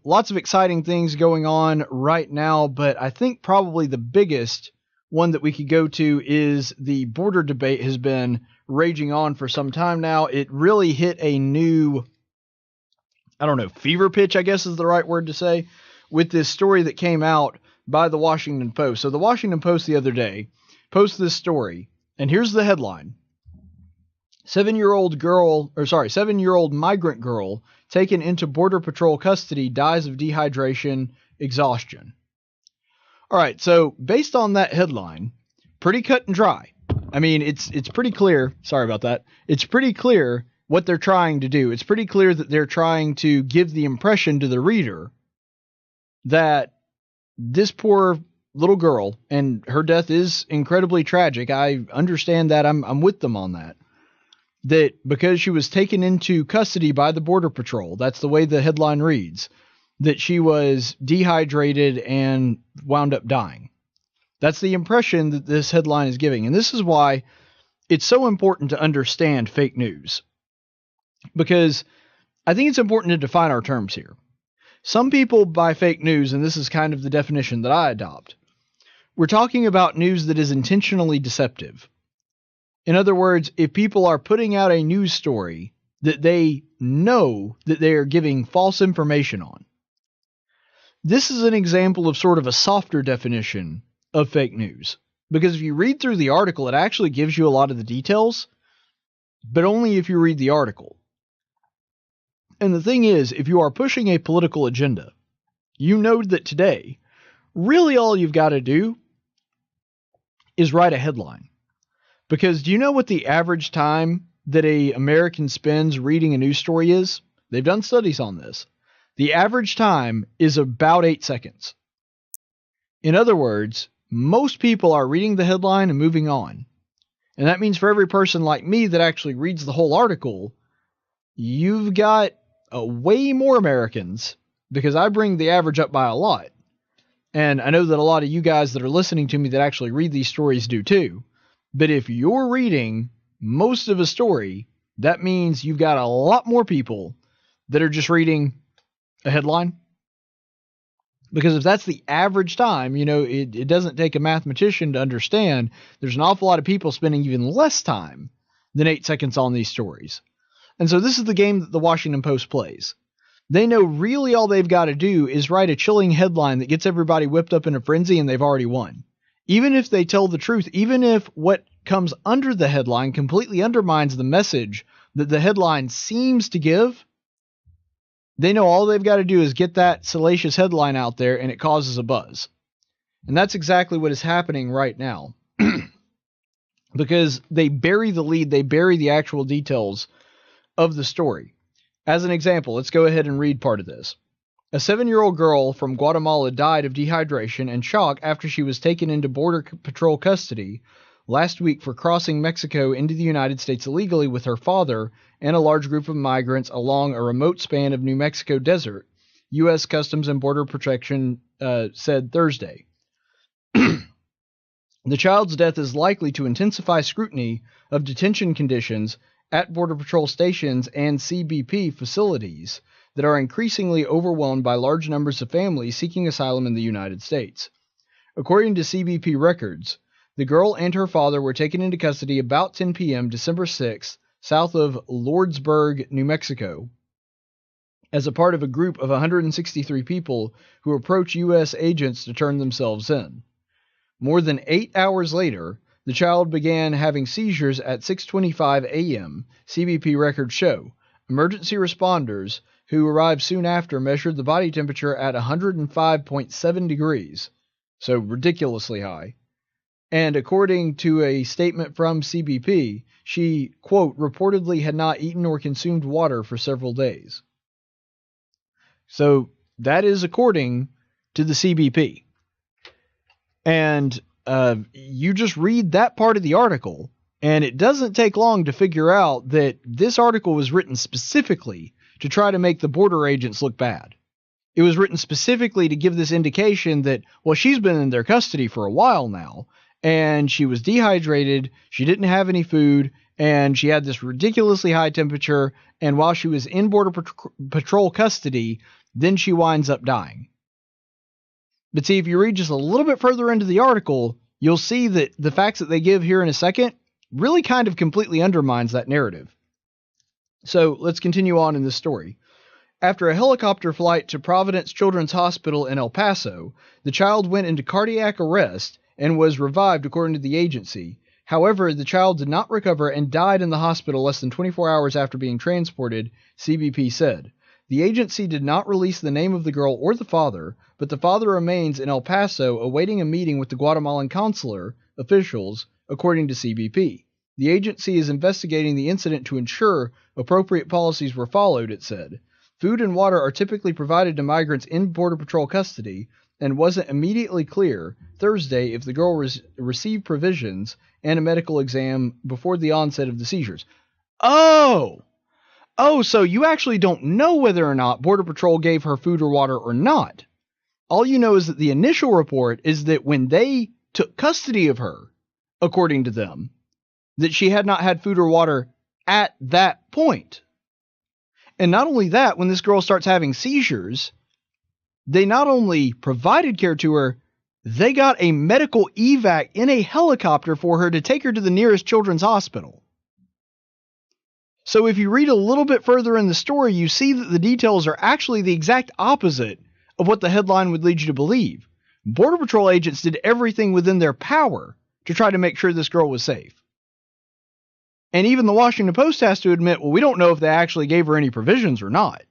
lots of exciting things going on right now, but I think probably the biggest one that we could go to is the border debate has been raging on for some time now. It really hit a new, I don't know, fever pitch, I guess is the right word to say, with this story that came out by the Washington Post. So the Washington Post the other day posted this story, and here's the headline. 7-year-old migrant girl taken into Border Patrol custody dies of dehydration, exhaustion. All right, so based on that headline, pretty cut and dry. I mean, it's pretty clear. Sorry about that. It's pretty clear what they're trying to do. It's pretty clear that they're trying to give the impression to the reader that this poor little girl, and her death is incredibly tragic. I understand that. I'm with them on that. That because she was taken into custody by the Border Patrol, that's the way the headline reads, that she was dehydrated and wound up dying. That's the impression that this headline is giving. And this is why it's so important to understand fake news. Because I think it's important to define our terms here. Some people buy fake news, and this is kind of the definition that I adopt. We're talking about news that is intentionally deceptive. In other words, if people are putting out a news story that they know that they are giving false information on. This is an example of sort of a softer definition of fake news. Because if you read through the article, it actually gives you a lot of the details, but only if you read the article. And the thing is, if you are pushing a political agenda, you know that today, really all you've got to do is write a headline. Because do you know what the average time that an American spends reading a news story is? They've done studies on this. The average time is about 8 seconds. In other words, most people are reading the headline and moving on. And that means for every person like me that actually reads the whole article, you've got way more Americans, because I bring the average up by a lot. And I know that a lot of you guys that are listening to me that actually read these stories do too. But if you're reading most of a story, that means you've got a lot more people that are just reading a headline. Because if that's the average time, it doesn't take a mathematician to understand there's an awful lot of people spending even less time than 8 seconds on these stories. And so this is the game that the Washington Post plays. They know really all they've got to do is write a chilling headline that gets everybody whipped up in a frenzy, and they've already won. Even if they tell the truth, even if what comes under the headline completely undermines the message that the headline seems to give, they know all they've got to do is get that salacious headline out there, and it causes a buzz. And that's exactly what is happening right now. Because they bury the lead, they bury the actual details of the story. As an example, let's go ahead and read part of this. A 7-year-old girl from Guatemala died of dehydration and shock after she was taken into Border Patrol custody last week for crossing Mexico into the United States illegally with her father and a large group of migrants along a remote span of New Mexico desert, U.S. Customs and Border Protection said Thursday. The child's death is likely to intensify scrutiny of detention conditions at Border Patrol stations and CBP facilities that are increasingly overwhelmed by large numbers of families seeking asylum in the United States. According to CBP records, the girl and her father were taken into custody about 10 p.m. December 6th, south of Lordsburg, New Mexico, as a part of a group of 163 people who approached U.S. agents to turn themselves in. More than 8 hours later, the child began having seizures at 6:25 a.m., CBP records show. Emergency responders who arrived soon after measured the body temperature at 105.7 degrees, so ridiculously high. And according to a statement from CBP, she, quote, reportedly had not eaten or consumed water for several days. So that is according to the CBP. And you just read that part of the article, and it doesn't take long to figure out that this article was written specifically to try to make the border agents look bad. It was written specifically to give this indication that, well, she's been in their custody for a while now, and she was dehydrated, she didn't have any food, and she had this ridiculously high temperature, and while she was in Border Patrol custody, then she winds up dying. But see, if you read just a little bit further into the article, you'll see that the facts that they give here in a second really kind of completely undermines that narrative. So let's continue on in this story. After a helicopter flight to Providence Children's Hospital in El Paso, the child went into cardiac arrest and was revived according to the agency. However, the child did not recover and died in the hospital less than 24 hours after being transported, CBP said. The agency did not release the name of the girl or the father, but the father remains in El Paso awaiting a meeting with the Guatemalan consular officials, according to CBP. The agency is investigating the incident to ensure appropriate policies were followed, it said. Food and water are typically provided to migrants in Border Patrol custody, and wasn't immediately clear Thursday if the girl received provisions and a medical exam before the onset of the seizures. Oh, so you actually don't know whether or not Border Patrol gave her food or water or not. All you know is that the initial report is that when they took custody of her, according to them, that she had not had food or water at that point. And not only that, when this girl starts having seizures, they not only provided care to her, they got a medical evac in a helicopter for her to take her to the nearest children's hospital. So if you read a little bit further in the story, you see that the details are actually the exact opposite of what the headline would lead you to believe. Border Patrol agents did everything within their power to try to make sure this girl was safe. And even the Washington Post has to admit, well, we don't know if they actually gave her any provisions or not.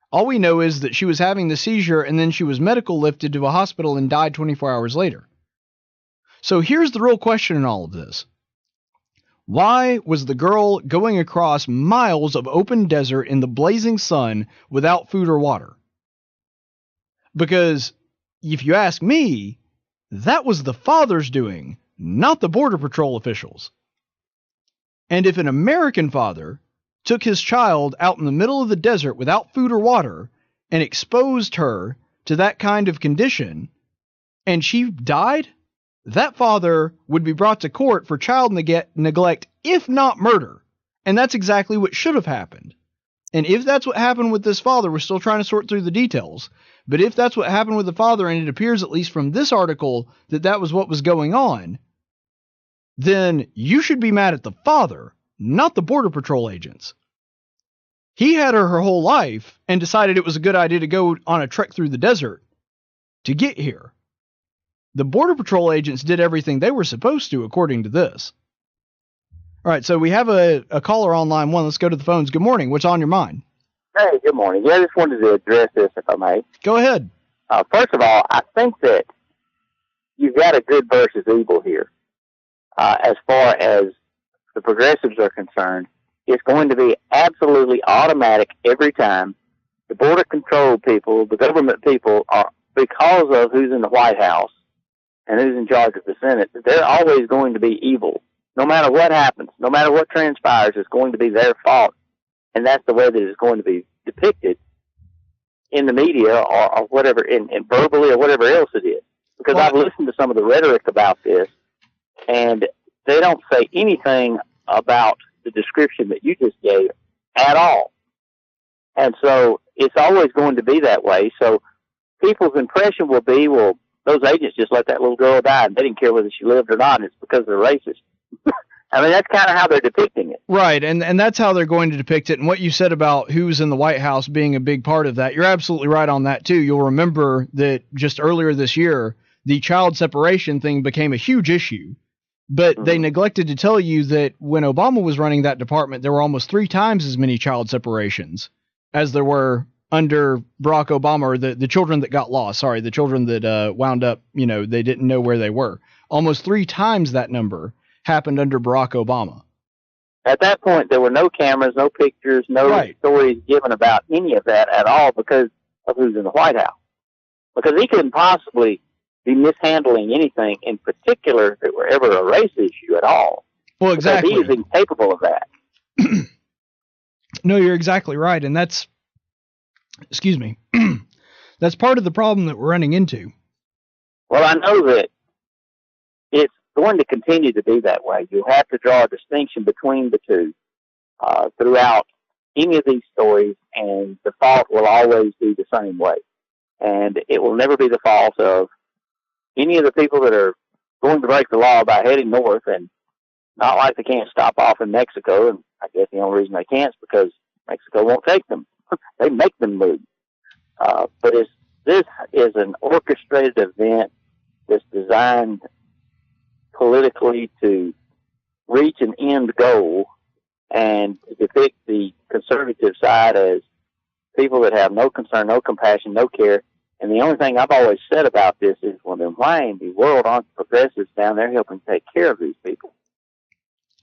All we know is that she was having the seizure and then she was medical lifted to a hospital and died 24 hours later. So here's the real question in all of this. Why was the girl going across miles of open desert in the blazing sun without food or water? Because if you ask me, that was the father's doing, not the Border Patrol officials. And if an American father took his child out in the middle of the desert without food or water and exposed her to that kind of condition, and she died, that father would be brought to court for child neglect, if not murder. And that's exactly what should have happened. And if that's what happened with this father, we're still trying to sort through the details, but if that's what happened with the father, and it appears at least from this article that that was what was going on, then you should be mad at the father, not the Border Patrol agents. He had her whole life and decided it was a good idea to go on a trek through the desert to get here. The Border Patrol agents did everything they were supposed to, according to this. All right, so we have a caller on line one. Let's go to the phones. Good morning. What's on your mind? Hey, good morning. Yeah, I just wanted to address this, if I may. Go ahead. First of all, I think that you've got a good versus evil here. As far as the progressives are concerned, it's going to be absolutely automatic every time. The border control people, the government people, are, because of who's in the White House and who's in charge of the Senate, they're always going to be evil. No matter what happens, no matter what transpires, it's going to be their fault. And that's the way that it's going to be depicted in the media or whatever, in verbally or whatever else it is. Because I've listened to some of the rhetoric about this, and they don't say anything about the description that you just gave at all. And so it's always going to be that way. So people's impression will be, well, those agents just let that little girl die, and they didn't care whether she lived or not. It's because they're racist. I mean, that's kind of how they're depicting it. Right, and that's how they're going to depict it. And what you said about who's in the White House being a big part of that, you're absolutely right on that, too. You'll remember that just earlier this year, the child separation thing became a huge issue. But they neglected to tell you that when Obama was running that department, there were almost 3 times as many child separations as there were under Barack Obama, or the children that got lost. Sorry, the children that wound up, they didn't know where they were. Almost 3 times that number happened under Barack Obama. At that point, there were no cameras, no pictures, no stories given about any of that at all because of who's in the White House. Because he couldn't possibly be mishandling anything in particular that were ever a race issue at all. Well, exactly. Because he is incapable of that. No, you're exactly right. And that's, excuse me, that's part of the problem that we're running into. Well, I know that it's going to continue to be that way. You'll have to draw a distinction between the two throughout any of these stories, and the fault will always be the same way. And it will never be the fault of any of the people that are going to break the law by heading north, and not like they can't stop off in Mexico. And I guess the only reason they can't is because Mexico won't take them. They make them move. But this is an orchestrated event that's designed politically to reach an end goal and to depict the conservative side as people that have no concern, no compassion, no care. And the only thing I've always said about this is, well, then why in the world aren't the progressives down there helping take care of these people?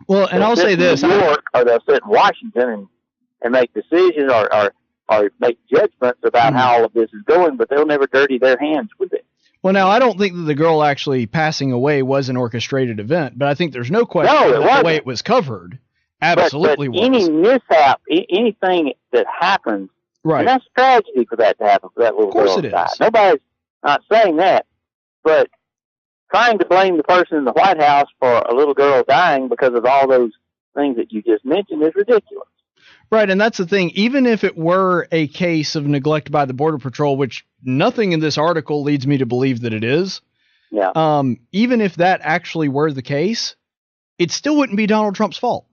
Well, and I'll say this. New York, or they'll sit in Washington and make decisions or make judgments about how all of this is going, but they'll never dirty their hands with it. Well, now, I don't think that the girl actually passing away was an orchestrated event, but I think there's no question that the way it was covered absolutely but any mishap, anything that happens, right. And that's tragedy for that to happen, for that little girl. Of course it is. Nobody's not saying that, but trying to blame the person in the White House for a little girl dying because of all those things that you just mentioned is ridiculous. Right, and that's the thing. Even if it were a case of neglect by the Border Patrol, which nothing in this article leads me to believe that it is, even if that actually were the case, it still wouldn't be Donald Trump's fault.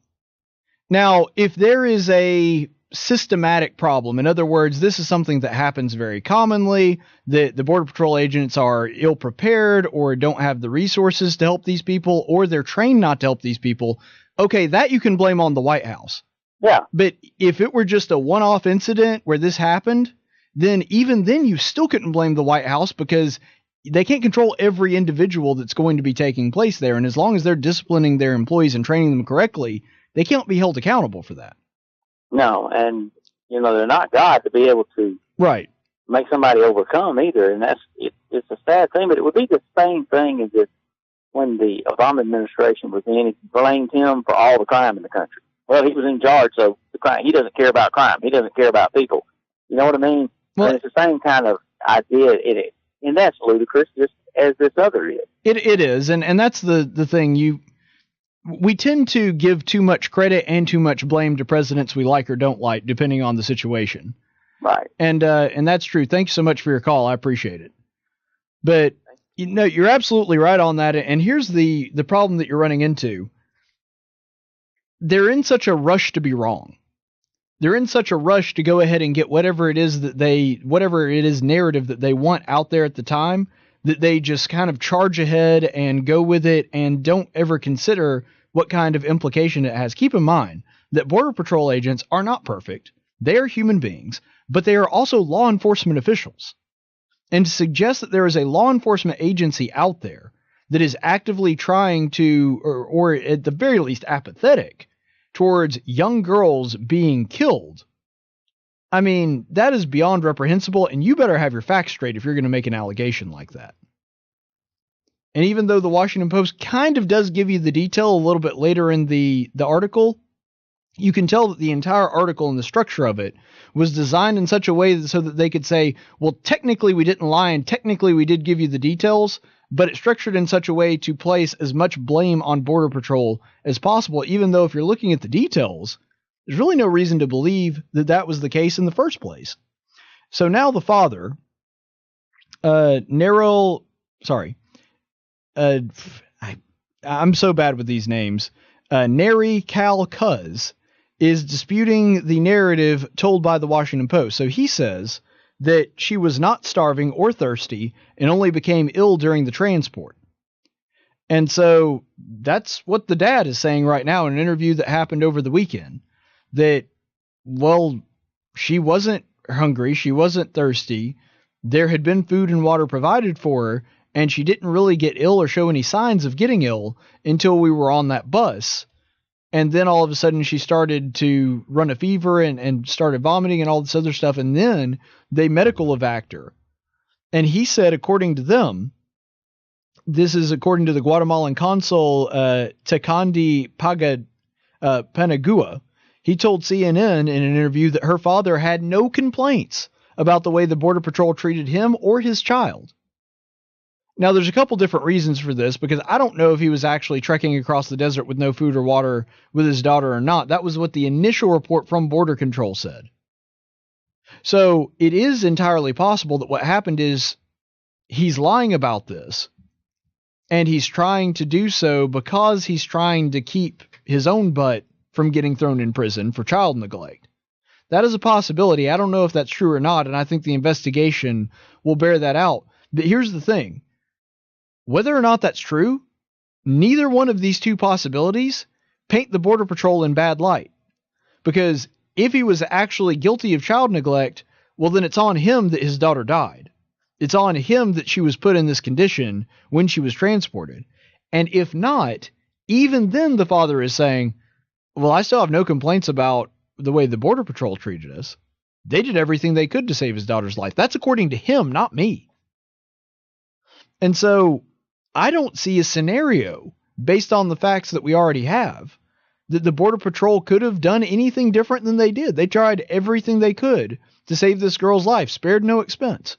Now, if there is a systematic problem, in other words, this is something that happens very commonly, that the Border Patrol agents are ill-prepared or don't have the resources to help these people, or they're trained not to help these people, okay, that you can blame on the White House. Yeah. But if it were just a one-off incident where this happened, then even then you still couldn't blame the White House because they can't control every individual that's going to be taking place there. And as long as they're disciplining their employees and training them correctly, they can't be held accountable for that. No, and, they're not God to be able to make somebody overcome either. And it's a sad thing, but it would be the same thing as if when the Obama administration was in, it blamed him for all the crime in the country. Well, he was in charge, so the crime, he doesn't care about crime. He doesn't care about people. You know what I mean? Well, and it's the same kind of idea. And that's ludicrous, just as this other is. It is, and that's the thing. We tend to give too much credit and too much blame to presidents we like or don't like, depending on the situation. Right. And that's true. Thank you so much for your call. I appreciate it. But you're absolutely right on that. And here's the problem that you're running into. They're in such a rush to be wrong. They're in such a rush to go ahead and get whatever it is narrative that they want out there at the time, that they just kind of charge ahead and go with it and don't ever consider what kind of implication it has. Keep in mind that Border Patrol agents are not perfect. They are human beings, but they are also law enforcement officials. And to suggest that there is a law enforcement agency out there that is actively trying to, or at the very least apathetic, towards young girls being killed, I mean, that is beyond reprehensible, and you better have your facts straight if you're going to make an allegation like that. And even though the Washington Post kind of does give you the detail a little bit later in the article, you can tell that the entire article and the structure of it was designed in such a way so that they could say, well, technically we didn't lie, and technically we did give you the details, but it's structured in such a way to place as much blame on Border Patrol as possible, even though if you're looking at the details, there's really no reason to believe that that was the case in the first place. So now the father, I'm so bad with these names, Neri Cal Cuz, is disputing the narrative told by the Washington Post. So he says that she was not starving or thirsty and only became ill during the transport. And so that's what the dad is saying right now in an interview that happened over the weekend, that, well, she wasn't hungry, she wasn't thirsty, there had been food and water provided for her, and she didn't really get ill or show any signs of getting ill until we were on that bus. And then all of a sudden she started to run a fever and started vomiting and all this other stuff. And then they medical evac'd her. And he said, according to them, this is according to the Guatemalan consul, Tecandi Panagua, he told CNN in an interview that her father had no complaints about the way the Border Patrol treated him or his child. Now, there's a couple different reasons for this, because I don't know if he was actually trekking across the desert with no food or water with his daughter or not. That was what the initial report from Border Control said. So it is entirely possible that what happened is he's lying about this, and he's trying to do so because he's trying to keep his own butt from getting thrown in prison for child neglect. That is a possibility. I don't know if that's true or not, and I think the investigation will bear that out. But here's the thing. Whether or not that's true, neither one of these two possibilities paint the Border Patrol in bad light. Because if he was actually guilty of child neglect, well, then it's on him that his daughter died. It's on him that she was put in this condition when she was transported. And if not, even then the father is saying, well, I still have no complaints about the way the Border Patrol treated us. They did everything they could to save his daughter's life. That's according to him, not me. And so I don't see a scenario, based on the facts that we already have, that the Border Patrol could have done anything different than they did. They tried everything they could to save this girl's life, spared no expense.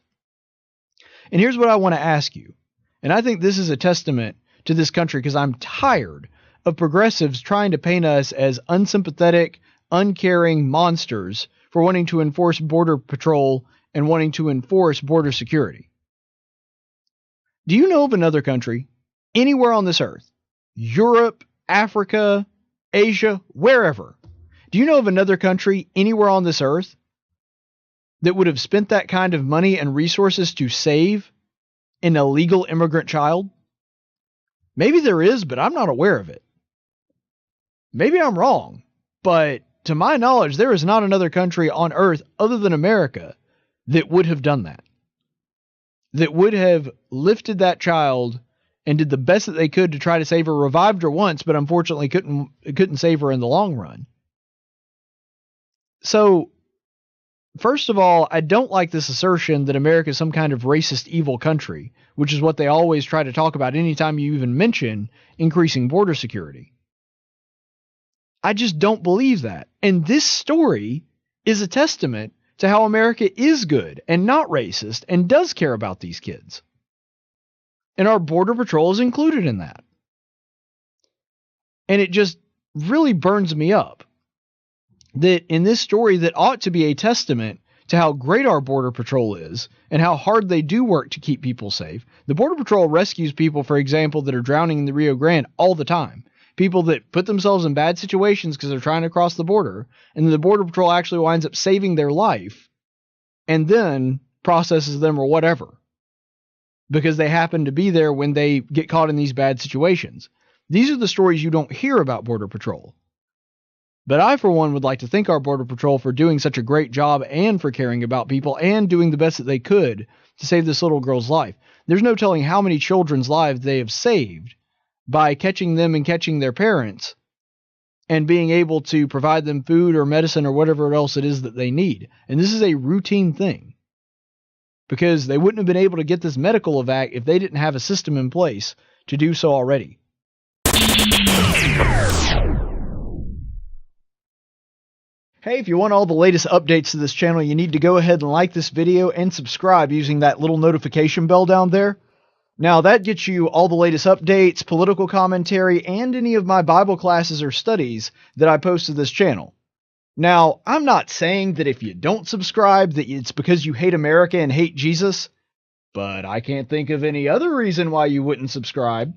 And here's what I want to ask you. And I think this is a testament to this country, because I'm tired of progressives trying to paint us as unsympathetic, uncaring monsters for wanting to enforce Border Patrol and wanting to enforce border security. Do you know of another country, anywhere on this earth, Europe, Africa, Asia, wherever, do you know of another country anywhere on this earth that would have spent that kind of money and resources to save an illegal immigrant child? Maybe there is, but I'm not aware of it. Maybe I'm wrong, but to my knowledge, there is not another country on earth other than America that would have done that. That would have lifted that child and did the best that they could to try to save her, revived her once, but unfortunately couldn't save her in the long run. So, first of all, I don't like this assertion that America is some kind of racist, evil country, which is what they always try to talk about anytime you even mention increasing border security. I just don't believe that. And this story is a testament to how America is good and not racist and does care about these kids. And our Border Patrol is included in that. And it just really burns me up that in this story that ought to be a testament to how great our Border Patrol is and how hard they do work to keep people safe. The Border Patrol rescues people, for example, that are drowning in the Rio Grande all the time. People that put themselves in bad situations because they're trying to cross the border, and the Border Patrol actually winds up saving their life and then processes them or whatever because they happen to be there when they get caught in these bad situations. These are the stories you don't hear about Border Patrol. But I, for one, would like to thank our Border Patrol for doing such a great job and for caring about people and doing the best that they could to save this little girl's life. There's no telling how many children's lives they have saved by catching them and catching their parents and being able to provide them food or medicine or whatever else it is that they need. And this is a routine thing because they wouldn't have been able to get this medical evac if they didn't have a system in place to do so already. Hey, if you want all the latest updates to this channel, you need to go ahead and like this video and subscribe using that little notification bell down there. Now, that gets you all the latest updates, political commentary, and any of my Bible classes or studies that I post to this channel. Now, I'm not saying that if you don't subscribe that it's because you hate America and hate Jesus, but I can't think of any other reason why you wouldn't subscribe.